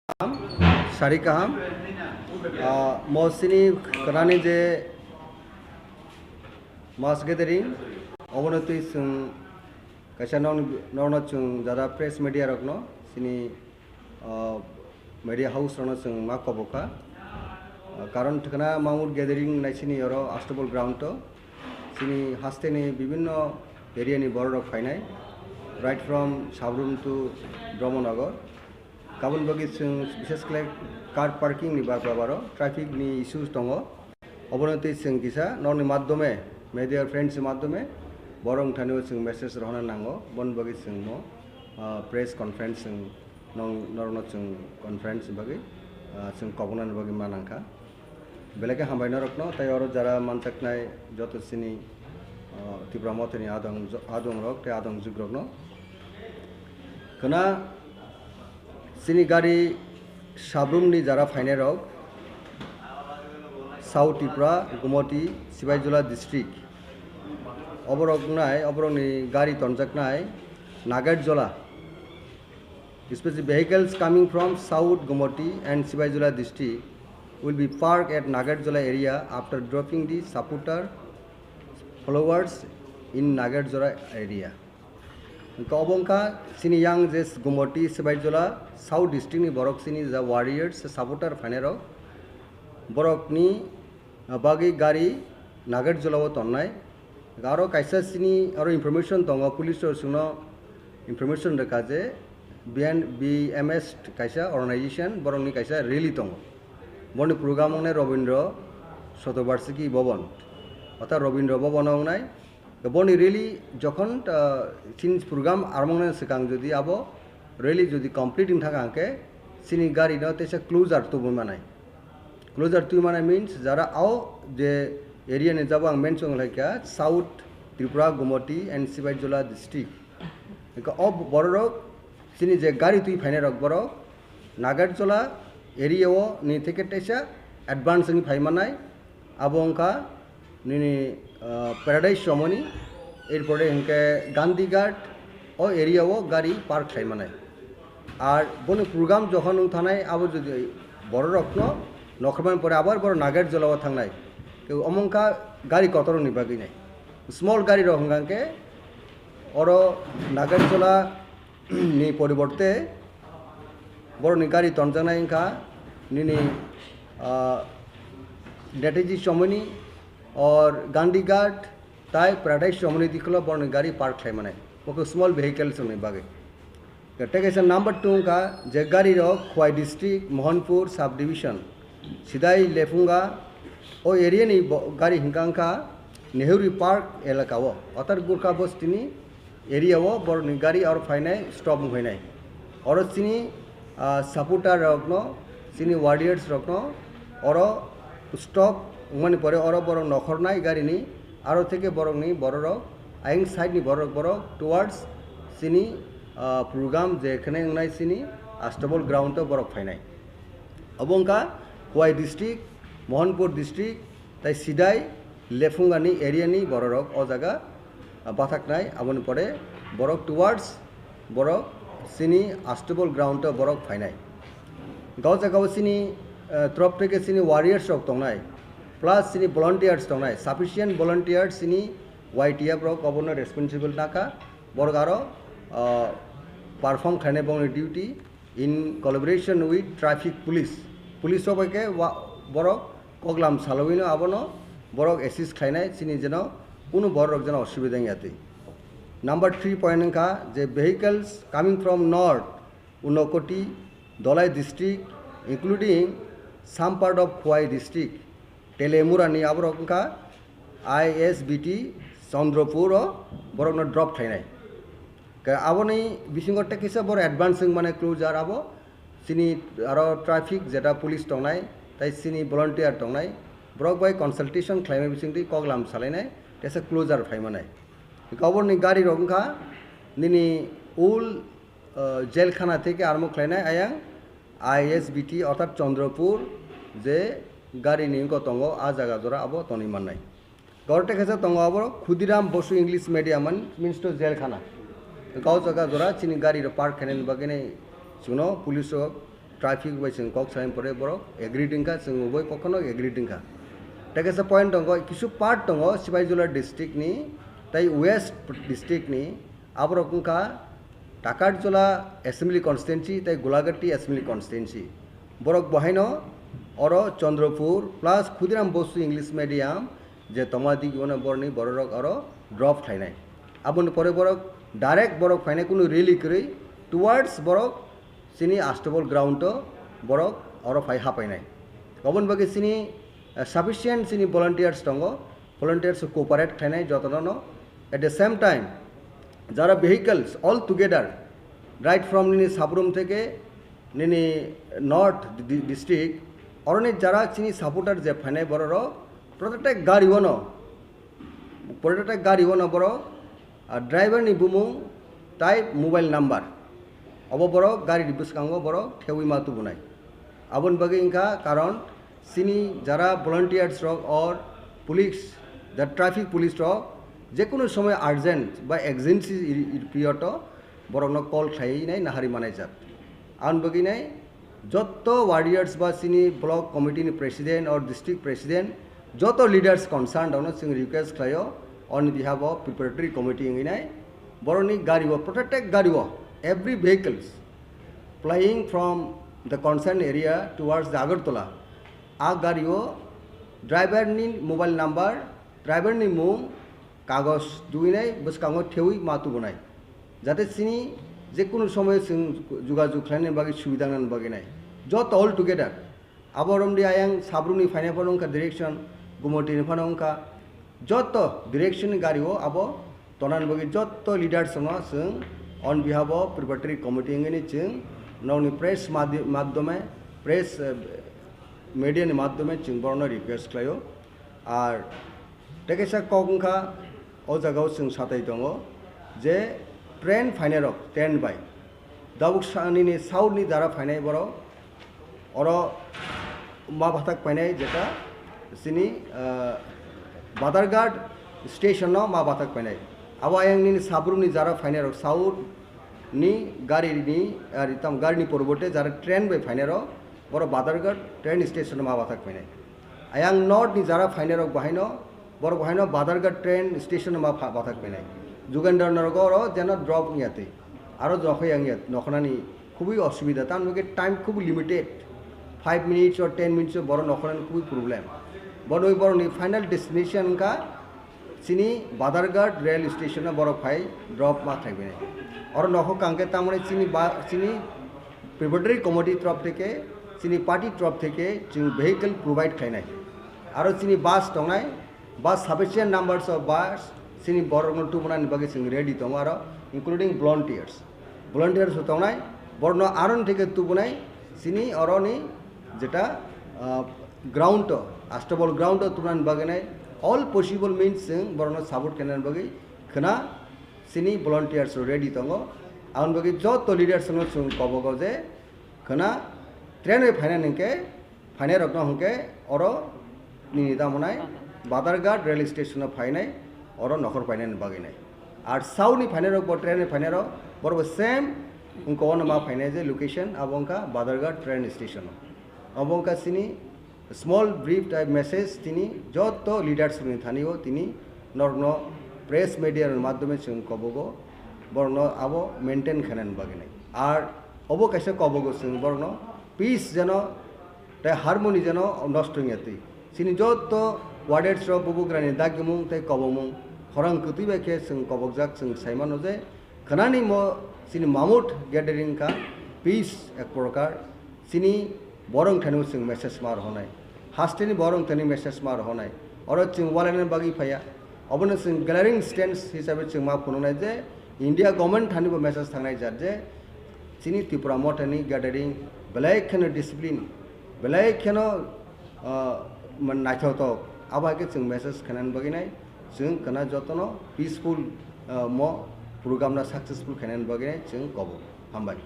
Sari kaham, mosini kerana je mass gathering, omonoti sung kaisa non chung jara press media rokno sini media house rokno sung ma koboka karon thikana mamur gathering nai sini yoro astable ground to sini haste ni bibhinno area ni bor rok phainai right from Sabrum to Brahmanagar kabun bagi sung bishes kle car parking ni baro traffic ni issues tongo obonoti sung kisa non ni madhyome media friends madhyome borong thanio sung message rohna nango bon bagi sung no press conference sung norno sung conference bagi sung kogunan bagi manangka beleke hambaina rokno tai oro jara manchaknai joto sini Tipra Motha ni adong rok te adong jug rokno kana sini Gari Sabrum ni jara phainai rok South Tipra Gumoti Sibaijula district oborokni Gari tonjaknai Nagarjola especially vehicles coming from South Gumoti and Sibaijula district will be parked at Nagarjola area after dropping the supporter followers in Nagarjola area. Kabongka sini yang jes Gumoti Sibaijula South district ni borok sini the warriors supporter phanero borok ni Bagwi Gari Nagarjola wo tonnai garo kaisa sini aro information tongo police or suno information rekaje BMS kaisa organization borong ni kaisa rally tongo boni program ne Robindro Shotobarsiki Bobon অর্থাৎ রবীন্দ্র ভবন নাই বনি rally যখন scene programme আরম্ভ সিকাং যদি আবো rally যদি completing থাকা আঁকে সিনি গাড়ি না তেসে ক্লোজার তুই মানায় ক্লোজার তুই মানায় মিন্স যারা আও যে এরিয়া নে যাব আং মেনশন লাইকা south Tripura Gumti and Sepahijala district of বড় রক সিনি যে গাড়ি তুই ফাইনে রক বড় নাগারজলা এরিয়াও নি থেকে তেসা অ্যাডভান্স নি ফাই মানায় আবংকা নিনি প্যারাডাইস সমনি এরপরে ইনকে গান্ধীঘাট ও এরিয়াও গাড়ি পার্ক খাই মানায় আর বনে প্রোগ্রাম যখন থানায় আবার যদি বড় রত্ন নখরমান পরে আবার বড় নাগারজলাও থাকনায় কেউ অমঙ্কা গাড়ি কতর নিবাগি নাই স্মল গাড়ি রহঙ্গাকে অর নাগারজলা নি পরিবর্তে বড় নি গাড়ি তঞ্জানায় ইনকা নিনি নেতাজি সমনি और गांधी घाट ताई पैराडाइज चमनी दिखलो बर्न गाड़ी पार्क है माने वो स्मॉल व्हीकल्स में बागे टेकेशन नंबर 2 का जे गाड़ी रो Khowai district Mohanpur sub division सिदाई लेफुंगा ओ एरिया नी गाड़ी हिंकांका नेहरू पार्क एलाका वो अतर गुरखा बस्तिनी एरिया वो बर्न गाड़ी और फाइने स्टॉप होइनाय और सिनी सपोर्टर रखनो सिनी वारियर्स रखनो और स्टॉप মানে পরে অর বড় নখর নাই গাড়ি নি আরো থেকে বড় নি বড় রক আইং সাইড নি বড় বড় টুয়ার্ডস সিনি প্রোগ্রাম যেখানে নাই সিনি আস্টেবল গ্রাউন্ড বড় ফাইনাই অবংকা কোয়াই ডিস্ট্রিক্ট মোহনপুর ডিস্ট্রিক্ট তাই সিদাই লেফুঙ্গানি এরিয়ানি বড় রক ও জায়গা বাথাক নাই আবন পরে বড় টুয়ার্ডস বড় সিনি আস্টেবল গ্রাউন্ড বড় ফাইনাই গাঁও জায়গাও সিনি তরফ থেকে সিনি ওয়ারিয়ার্স রক তংনাই प्लस सिनी volunteers तंगनाय sufficient volunteers सिनी YTF रो गवर्नर रेस्पॉन्सिबल नाका बरगारो परफॉर्म खाने बंग duty in collaboration with traffic police सबके बरक कगलाम सालविनो आबनो बरक एसिस्ट खाइनाय सिनी जनो कुनु बरक जनो असुविधा याते नंबर 3 पॉइंट का जे vehicles coming from north Unakoti Dolai district including some part of Khwai district टेलेमुरानी आबरका ISBT Chandrapur Barak drop थाइनाय आबनी बिसिंगटे किसा बर एडवांसिंग माने क्लोजार आबो सिनी आरो ट्रैफिक जेटा पुलिस तंगनाय ताइ सिनी वॉलंटियर तंगनाय ब्रक बाय कंसल्टेशन क्लाइमे बिसिंगति कगलाम सालायनाय तेसा क्लोजार फाइमानाय गवर्ननि गाड़ी रंखा निनी उल जेलखाना থেকে आरम्भ खालायनाय आयां ISBT अर्थात चंद्रपुर जे गाड़ी निंग तंगो आ जगह जरा अब तनी माननाय गौरटे खेसा तंगो अब Khudiram Basu English medium means to जेलखाना गाँव जगह जरा चिनी गाड़ी पार्क खेने बगे सुनो police traffic by sing kok saim pore borok agreeing ka sing uboi pokhono agreeing ka take as a point tongo kisu part tongo Sibaijula district ni tai west district ni aborok ka Takarjola assembly constituency tai Golagati assembly constituency borok bohaino oro Chandrapur plus Khudiram Bosu English medium je tomadi gona borni borok oro drop thainai abon pore borok direct borok phainai kuno rally kri towards borok sini astable ground to borok oro phai hapainai obon bagi sini sufficient sini volunteers tongo volunteers cooperate thainai jotono at the same time jara vehicles all together right from nini sabrum theke nini north district orone jara chini supporter je phane bororo protect gari wono boro driver ni bumung type mobile number obo boro gari dibuskango boro thewi matu bunai abon bagi inka karon sini jara volunteers rok or police the traffic police rok যে কোনো সময় urgent বা এক্সেন্সি period বরং call খাই নাই নাহারি মানাই যাত আন বগি নাই যত ওয়ারিয়ার্স বা সিনি ব্লক কমিটিনি প্রেসিডেন্ট অর ডিস্ট্রিক্ট প্রেসিডেন্ট যত লিডার্স কনসার্ন দন সিং রিকোয়েস্ট খাইও on behalf of preparatory committee নাই বরনি গাড়ি প্রোটেক্টেড গাড়ি every vehicles flying from the concern area towards the Agartala আ গাড়িও ড্রাইভারনি মোবাইল নাম্বার ড্রাইভারনি মুং কাগজ দুই নাই বসকাঙ্গ থেউই মাতু বনাই যাতে চিনি যে কোনো সময় যোগাযোগ খাইনে বাকি সুবিধা নান বাকি নাই যত অল টুগেদার আবরমডি আয়াং সাবরুনি ফাইনে ফানংকা ডিরেকশন গুমটিনি ফানংকা যত ডিরেকশন গাড়িও আবো তনান বাকি যত লিডার্স সং on behalf of preparatory committee এঙ্গেনি চিং ননি প্রেস মাধ্যমে প্রেস মিডিয়ানি মাধ্যমে চিং বর্ণ রিকোয়েস্ট খাইও আর টেকেসা কংখা ও জায়গাও जों সাতাই दङ যে ট্রেন ফাইনারক ট্রেন বাই দাবুক সানিনি সাউথনি যারা ফাইনাই বড় অর মা ভাতাক ফাইনাই যেটা সিনি বাদারঘাট স্টেশন মা ভাতাক ফাইনাই আবার আয়াংনি সাবরুনি যারা ফাইনারক সাউথ নি গাড়িনি আর ইতাম গাড়িনি পরবর্তী যারা ট্রেন বাই ফাইনারক বড় বাদারঘাট ট্রেন স্টেশন মা ভাতাক ফাইনাই আয়াং নর্থ নি যারা ফাইনারক বাহাইনো বড় বাহাইনো বাদারঘাট ট্রেন স্টেশন মা বাথাক পেনাই যুগেন্দ্র নগর যেন ড্রপ ইয়াতে আরও নখে ইয়াত নখনানি খুবই অসুবিধা তার মধ্যে টাইম খুব লিমিটেড 5 মিনিটস or 10 মিনিটস বড় নখনানি খুবই প্রবলেম বড় ওই বড় ফাইনাল ডেস্টিনেশন কা চিনি বাদারঘাট রেল স্টেশনে বড় ফাই ড্রপ মা থাকবে না আর নখ কাঙ্কে তার মানে চিনি প্রিপারেটরি কমিটি তরফ থেকে চিনি পার্টি তরফ থেকে চিনি ভেহিকল প্রোভাইড খাই নাই আরও চিনি বাস দংনাই bus sufficient numbers of bus sini borno tubunan bagi sing ready tomorrow including volunteers hotonai borno aron theke tubunai sini oroni jeta ground to astable ground to tubunan baginai all possible means sing borno support kenan bagi khana sini volunteers ready tongo aun bagi jot leaders no sung kobogo je khana train we ফাইনাই রকম হকে অর নিদা মনাই Badharghat rail station ফাইনাই অর নখর ফাইনাই বাগিনাই আর সাউনি ফাইনাই রক ট্রেনে ফাইনাই রক বরব সেম উনকো মা ফাইনাই যে লোকেশন আবংকা বাদারঘাট ট্রেন স্টেশন আবংকা সিনি স্মল ব্রিফ টাইপ মেসেজ তিনি যত লিডার্স থানিও তিনি নর্ন প্রেস মিডিয়ার মাধ্যমে সিং কবগো বর্ণ আব মেনটেন খানেন বাগিনাই আর অব কাছে কবগো সিং বর্ণ পিস যেন তাই হারমোনি যেন নষ্ট হইয়াতে সিনি যত ওয়ার্ডের সব বুবুগ্রানি দাগমুং তাই কবমুং খরাং কুতিবাকে সিং কবকজাক সিং সাইমানো যে খানানি ম সিনি মামুট গ্যাদারিং কা পিস এক প্রকার সিনি বরং থানি সিং মেসেজ মার হনাই হাস্টেনি বরং থানি মেসেজ মার হনাই আর সিং ওয়ালানের বাগি ফায়া অবনে সিং গ্যালারিং স্ট্যান্ডস হিসাবে সিং মা ফোনাই যে ইন্ডিয়া গভর্নমেন্ট থানিবো মেসেজ থানাই যার যে সিনি ত্রিপুরা মঠানি গ্যাদারিং বেলাইখানে ডিসিপ্লিন বেলাইখানে মানে নাইথাवत আবাকে जों মেসেজ খানান বাগিনাই जों kana jotno peaceful mo program na successful খানান বাগিনাই जों কব হামবাই।